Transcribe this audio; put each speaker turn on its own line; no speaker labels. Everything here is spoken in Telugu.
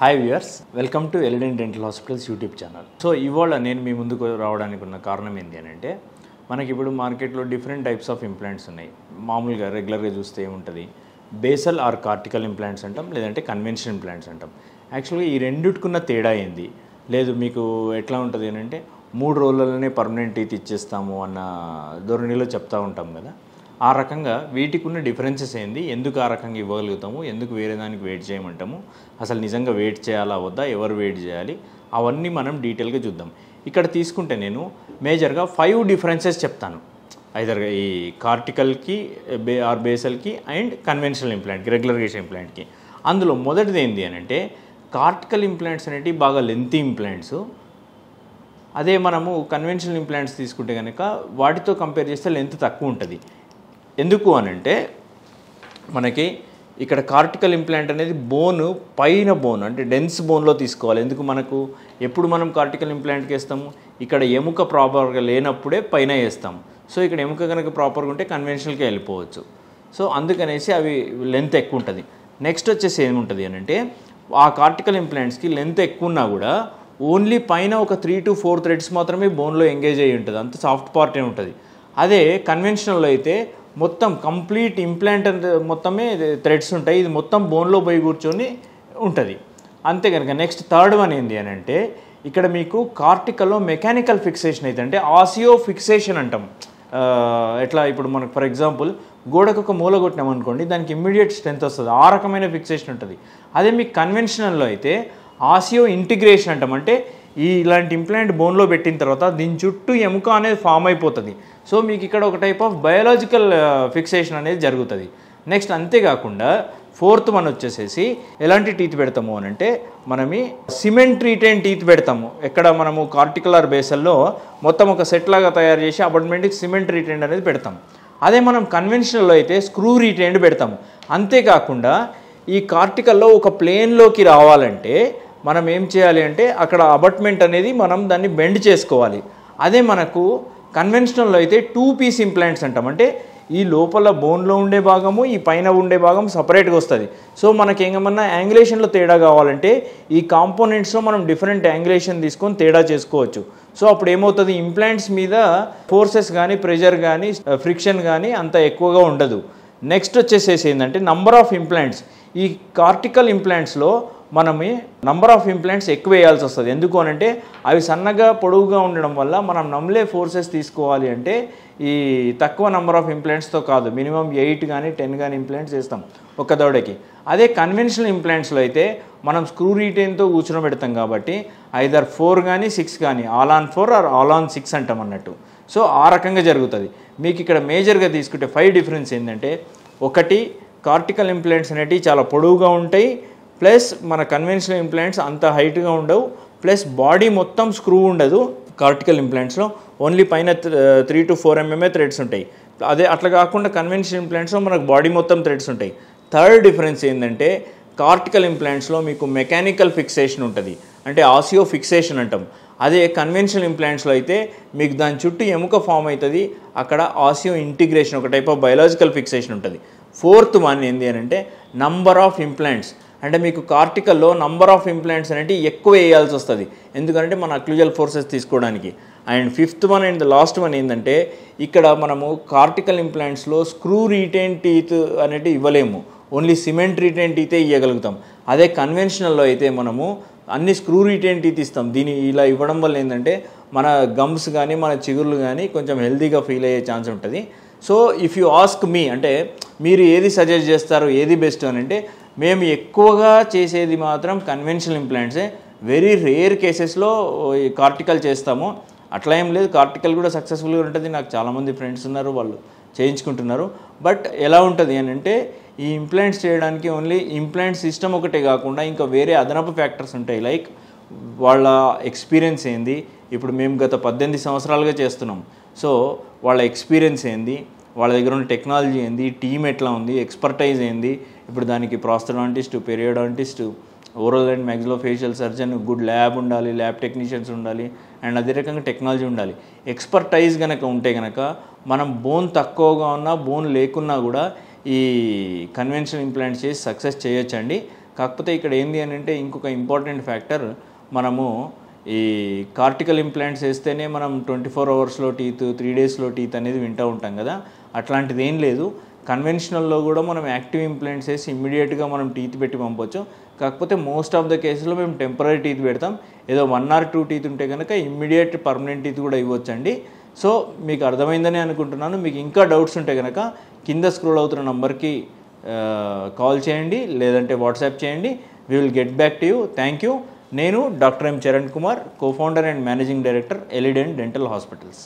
Hi viewers, welcome to Elident dental hospitals YouTube channel. So ఇవాళ నేను మీ ముందుకు రావడానికి ఉన్న కారణం ఏంటి అని అంటే, మనకి ఇప్పుడు మార్కెట్లో డిఫరెంట్ టైప్స్ ఆఫ్ ఇంప్లాంట్స్ ఉన్నాయి. మామూలుగా రెగ్యులర్గా చూస్తే ఏముంటుంది, బేసల్ ఆర్ కార్టికల్ ఇంప్లాంట్స్ అంటాం, లేదంటే కన్వెన్షనల్ ఇంప్లాంట్స్ అంటాం. యాక్చువల్గా ఈ రెండిటికున్న తేడా ఏంది, లేదు మీకు ఎట్లా ఉంటుంది అని అంటే 3 రోజులలోనే పర్మనెంట్ టీత్ ఇచ్చేస్తాము అన్న ధోరణిలో చెప్తూ ఉంటాం కదా. ఆ రకంగా వీటికి ఉన్న డిఫరెన్సెస్ ఏంది, ఎందుకు ఆ రకంగా ఇవ్వగలుగుతాము, ఎందుకు వేరే దానికి వెయిట్ చేయమంటాము, అసలు నిజంగా వెయిట్ చేయాలా వద్దా, ఎవరు వెయిట్ చేయాలి, అవన్నీ మనం డీటెయిల్గా చూద్దాం. ఇక్కడ తీసుకుంటే నేను మేజర్గా 5 డిఫరెన్సెస్ చెప్తాను, ఐదర్ ఈ కార్టికల్కి ఆర్ బేసల్కి అండ్ కన్వెన్షనల్ ఇంప్లాంట్కి, రెగ్యులర్ ఇంప్లాంట్కి. అందులో మొదటిది ఏంటి అని అంటే, కార్టికల్ ఇంప్లాంట్స్ అనేవి బాగా లెంతీ ఇంప్లాంట్స్. అదే మనము కన్వెన్షనల్ ఇంప్లాంట్స్ తీసుకుంటే కనుక వాటితో కంపేర్ చేస్తే లెంత్ తక్కువ ఉంటుంది. ఎందుకు అనంటే, మనకి ఇక్కడ కార్టికల్ ఇంప్లాంట్ అనేది పైన బోన్ అంటే డెన్స్ బోన్లో తీసుకోవాలి. ఎందుకు మనకు ఎప్పుడు మనం కార్టికల్ ఇంప్లాంట్కి వేస్తాము, ఇక్కడ ఎముక ప్రాపర్గా లేనప్పుడే పైన వేస్తాము. సో ఇక్కడ ఎముక కనుక ప్రాపర్గా ఉంటే కన్వెన్షనల్కి వెళ్ళిపోవచ్చు. సో అందుకనేసి అవి లెంత్ ఎక్కువ ఉంటుంది. నెక్స్ట్ వచ్చేసి ఏముంటుంది అని అంటే, ఆ కార్టికల్ ఇంప్లాంట్స్కి లెంత్ ఎక్కువ ఉన్నా కూడా ఓన్లీ పైన ఒక 3 to 4 థ్రెడ్స్ మాత్రమే బోన్లో ఎంగేజ్ అయ్యి ఉంటుంది, అంత సాఫ్ట్ పార్టే ఉంటుంది. అదే కన్వెన్షనల్లో అయితే మొత్తం కంప్లీట్ ఇంప్లాంట్ మొత్తమే థ్రెడ్స్ ఉంటాయి, ఇది మొత్తం బోన్లో పోయి కూర్చొని ఉంటుంది. అంతే కనుక నెక్స్ట్ థర్డ్ వన్ ఏంటి అని అంటే, ఇక్కడ మీకు కార్టికల్లో మెకానికల్ ఫిక్సేషన్ అయితే, అంటే ఆసియో ఫిక్సేషన్ అంటాం. ఎట్లా ఇప్పుడు మనకు ఫర్ ఎగ్జాంపుల్ గోడకు ఒక మూల కొట్టినాం అనుకోండి, దానికి ఇమ్మీడియట్ స్ట్రెంత్ వస్తుంది, ఆ రకమైన ఫిక్సేషన్ ఉంటుంది. అదే మీకు కన్వెన్షనల్లో అయితే ఆసియో ఇంటిగ్రేషన్ అంటాం. అంటే ఇలాంటి ఇంప్లాంట్ బోన్లో పెట్టిన తర్వాత దీని చుట్టూ ఎముక అనేది ఫామ్ అయిపోతుంది. సో మీకు ఇక్కడ ఒక టైప్ ఆఫ్ బయాలజికల్ ఫిక్సేషన్ అనేది జరుగుతుంది. నెక్స్ట్ అంతేకాకుండా ఫోర్త్ వన్ వచ్చేసేసి ఎలాంటి టీత్ పెడతాము అని అంటే, మనమి సిమెంట్ రీటైన్ టీత్ పెడతాము. ఎక్కడ మనము కార్టికులర్ బేసల్లో మొత్తం ఒక సెట్ లాగా తయారు చేసి అపార్ట్మెంట్కి సిమెంట్ రీటైన్ అనేది పెడతాం. అదే మనం కన్వెన్షనల్లో అయితే స్క్రూ రీటైన్ పెడతాము. అంతేకాకుండా ఈ కార్టికల్లో ఒక ప్లేన్లోకి రావాలంటే మనం ఏం చేయాలి అంటే, అక్కడ అబాట్మెంట్ అనేది మనం దాన్ని బెండ్ చేసుకోవాలి. అదే మనకు కన్వెన్షనల్లో అయితే 2 పీస్ ఇంప్లాంట్స్ అంటాం. అంటే ఈ లోపల బోన్లో ఉండే భాగము, ఈ పైన ఉండే భాగం సపరేట్గా వస్తుంది. సో మనకి ఏమన్నా యాంగులేషన్లో తేడా కావాలంటే ఈ కాంపోనెంట్స్లో మనం డిఫరెంట్ యాంగులేషన్ తీసుకొని తేడా చేసుకోవచ్చు. సో అప్పుడు ఏమవుతుంది, ఇంప్లాంట్స్ మీద ఫోర్సెస్ కానీ ప్రెషర్ కానీ ఫ్రిక్షన్ కానీ అంత ఎక్కువగా ఉండదు. నెక్స్ట్ వచ్చేసేసి ఏంటంటే నంబర్ ఆఫ్ ఇంప్లాంట్స్. ఈ కార్టికల్ ఇంప్లాంట్స్లో మనం నంబర్ ఆఫ్ ఇంప్లాంట్స్ ఎక్కువ వేయాల్సి వస్తుంది. ఎందుకు అనంటే అవి సన్నగా పొడవుగా ఉండడం వల్ల మనం నమ్మలే ఫోర్సెస్ తీసుకోవాలి అంటే ఈ తక్కువ నంబర్ ఆఫ్ ఇంప్లాంట్స్తో కాదు, మినిమం 8 కానీ 10 కానీ ఇంప్లాంట్స్ వేస్తాం ఒక దవడకి. అదే కన్వెన్షనల్ ఇంప్లాంట్స్లో అయితే మనం స్క్రూ రీటైన్తో కూర్చోబెడతాం కాబట్టి ఐదర్ 4 కానీ 6 కానీ, all on 4 or all on 6 అంటాం అన్నట్టు. సో ఆ రకంగా జరుగుతుంది. మీకు ఇక్కడ మేజర్గా తీసుకుంటే 5 డిఫరెన్స్ ఏంటంటే, ఒకటి కార్టికల్ ఇంప్లాంట్స్ అనేటివి చాలా పొడవుగా ఉంటాయి, ప్లస్ మన కన్వెన్షనల్ ఇంప్లాంట్స్ అంత హైట్గా ఉండవు, ప్లస్ బాడీ మొత్తం స్క్రూ ఉండదు. కార్టికల్ ఇంప్లాంట్స్లో ఓన్లీ పైన 3 to 4 mm థ్రెడ్స్ ఉంటాయి. అదే అట్లా కాకుండా కన్వెన్షనల్ ఇంప్లాంట్స్లో మనకు బాడీ మొత్తం థ్రెడ్స్ ఉంటాయి. థర్డ్ డిఫరెన్స్ ఏంటంటే, కార్టికల్ ఇంప్లాంట్స్లో మీకు మెకానికల్ ఫిక్సేషన్ ఉంటుంది, అంటే ఆసియో ఫిక్సేషన్ అంటాం. అదే కన్వెన్షనల్ ఇంప్లాంట్స్లో అయితే మీకు దాని చుట్టూ ఎముక ఫామ్ అవుతుంది, అక్కడ ఆసియో ఇంటిగ్రేషన్, ఒక టైప్ ఆఫ్ బయాలజికల్ ఫిక్సేషన్ ఉంటుంది. ఫోర్త్ వన్ ఏంటి అని అంటే నంబర్ ఆఫ్ ఇంప్లాంట్స్. అంటే మీకు కార్టికల్లో నంబర్ ఆఫ్ ఇంప్లాంట్స్ అనేవి ఎక్కువ వేయాల్సి వస్తుంది, ఎందుకంటే మన అక్లూజల్ ఫోర్సెస్ తీసుకోవడానికి. And fifth one and the last one ఏంటంటే, ఇక్కడ మనము కార్టికల్ ఇంప్లాంట్స్లో స్క్రూ రీటైన్ టీత్ అనేవి ఇవ్వలేము, ఓన్లీ సిమెంట్ రీటైన్ టీతే ఇవ్వగలుగుతాం. అదే కన్వెన్షనల్లో అయితే మనము అన్ని స్క్రూ రీటైన్ టీత్ ఇస్తాం. దీన్ని ఇలా ఇవ్వడం వల్ల ఏంటంటే మన గమ్స్ కానీ మన చిగుర్లు కానీ కొంచెం హెల్తీగా ఫీల్ అయ్యే ఛాన్స్ ఉంటుంది. So if you ask me, అంటే మీరు ఏది సజెస్ట్ చేస్తారు, ఏది బెస్ట్ అని అంటే, మేము ఎక్కువగా చేసేది మాత్రం కన్వెన్షనల్ ఇంప్లాంట్సే. వెరీ రేర్ కేసెస్లో ఈ కార్టికల్ చేస్తాము. అట్లా ఏం లేదు, కార్టికల్ కూడా సక్సెస్ఫుల్గా ఉంటుంది. నాకు చాలామంది ఫ్రెండ్స్ ఉన్నారు, వాళ్ళు చేయించుకుంటున్నారు. బట్ ఎలా ఉంటుంది అని అంటే, ఈ ఇంప్లాంట్స్ చేయడానికి ఓన్లీ ఇంప్లాంట్ సిస్టమ్ ఒకటే కాకుండా ఇంకా వేరే అదనపు ఫ్యాక్టర్స్ ఉంటాయి. లైక్ వాళ్ళ ఎక్స్పీరియన్స్ ఏంది, ఇప్పుడు మేము గత 18 సంవత్సరాలుగా చేస్తున్నాం. సో వాళ్ళ ఎక్స్పీరియన్స్ ఏంది, వాళ్ళ దగ్గర ఉన్న టెక్నాలజీ ఏంది, టీమ్ ఎట్లా ఉంది, ఎక్స్పర్టైజ్ ఏంది, ఇప్పుడు దానికి prosthodontist, periodontist, oral and maxillofacial surgeon, good lab ఉండాలి, ల్యాబ్ టెక్నీషియన్స్ ఉండాలి, అండ్ అదే రకంగా టెక్నాలజీ ఉండాలి. ఎక్స్పర్టైజ్ కనుక ఉంటే కనుక మనం బోన్ తక్కువగా ఉన్నా, బోన్ లేకున్నా కూడా ఈ కన్వెన్షనల్ ఇంప్లాంట్స్ చేసి సక్సెస్ చేయొచ్చండి. కాకపోతే ఇక్కడ ఏంది అని అంటే ఇంకొక ఇంపార్టెంట్ ఫ్యాక్టర్, మనము ఈ కార్టికల్ ఇంప్లాంట్స్ వేస్తేనే మనం 24 అవర్స్లో టీత్, 3 డేస్లో టీత్ అనేది వింటూ ఉంటాం కదా, అట్లాంటిది ఏం లేదు. కన్వెన్షనల్లో కూడా మనం యాక్టివ్ ఇంప్లాంట్స్ వేసి ఇమ్మీడియట్గా మనం టీత్ పెట్టి పంపొచ్చు. కాకపోతే మోస్ట్ ఆఫ్ ద కేసులో మేము టెంపరీ టీత్ పెడతాం. ఏదో 1 or 2 టీత్ ఉంటే కనుక ఇమ్మీడియట్ పర్మనెంట్ టీత్ కూడా ఇవ్వచ్చండి. సో మీకు అర్థమైందని అనుకుంటున్నాను. మీకు ఇంకా డౌట్స్ ఉంటే కనుక కింద స్క్రోల్ అవుతున్న నంబర్కి కాల్ చేయండి, లేదంటే వాట్సాప్ చేయండి. We will get back to you. Thank you. నేను doctor M Charan Kumar, co founder and managing director Elident dental hospitals.